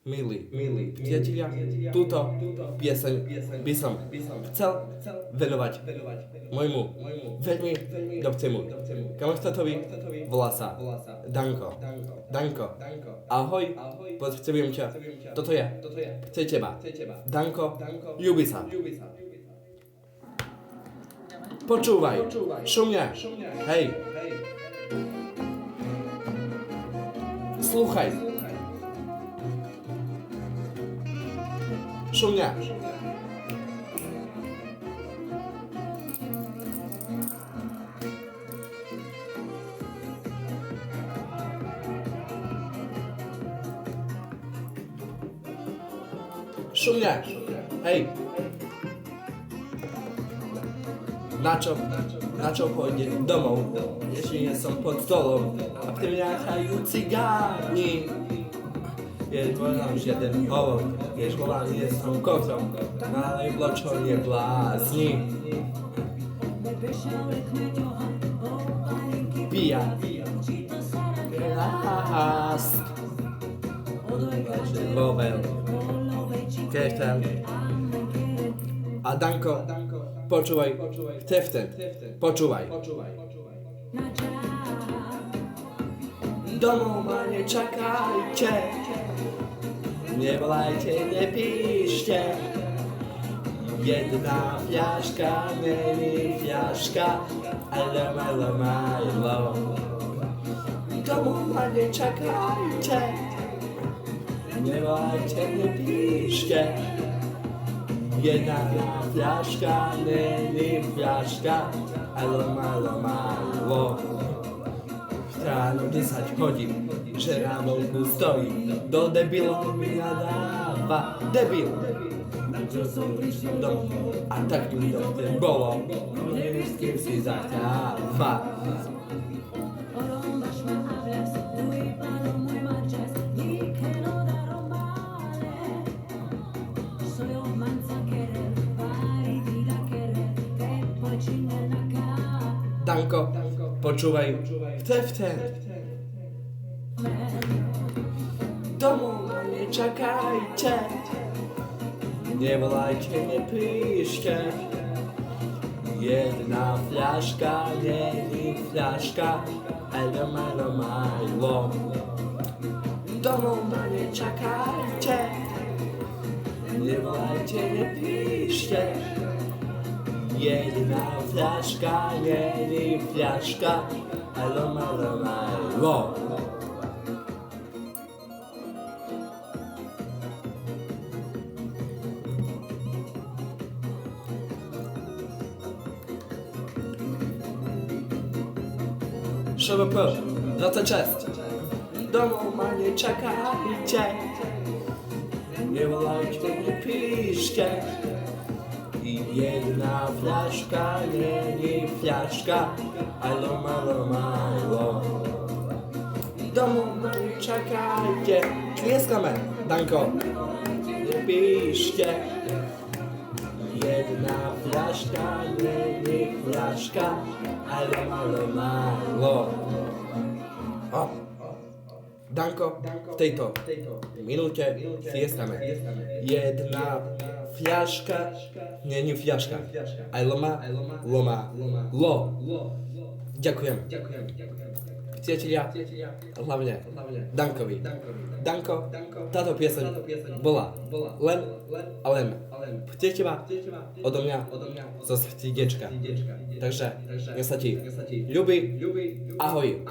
Milí priatelia, túto pieseň by som chcel venovať môjmu veľmi dobrému kamoštátovi, volá sa Danko. Danko, ahoj, pozdravujem ťa, toto je pre teba. Danko, ľúbi sa. Počúvaj, šumňa, hej. Slúchaj. Šumňa. Šumňa, hej. Na čo pôjde domov, ešte nie som pod stolom a pri mňa chajú cigáni. Je dvojom žiaden hovor, jež volá nie som kotrom, malej bločo neblázni. Pija rást, Rovel, Kertel a Danko, počúvaj, Teften, počúvaj. Domov ma nečakajte, nevolajte, nepíšte. Jedna fľaška není fľaška, ale malo. Domov ma nečakajte, nevolajte, nepíšte. Jedna fľaška není fľaška, ale malo. Ráno 10 hodín, že rámovku stojí, do debilov mi nadáva, debil. A tak mi to bolo, neviem s kým si zahráva. Danko, počúvaj, Teften. Domov ma nečakajte, nevolajte, nepíšte. Jedna fľaška není fľaška, ale malo. Domov ma nečakajte, nevolajte, nepíšte. Jedna fľaška není fľaška, ale malo. ŠVP 26. Domov ma nečakajte, nevolajte, nepíšte. Jedna fľaška není fľaška, ale malo. Domov ma nečakajte, tlieskame, Danko, nepíšte. Jedna fľaška není fľaška, ale malo. Danko, v tejto minúte tlieskame. Jedna fľaška není fľaška, aj lo. Ďakujem. Priatelia, hlavne Dankovi. Danko, táto pieseň bola len a len pre teba odo mňa zo srdciečka. Takže nech sa ti ľúbi. Ahoj.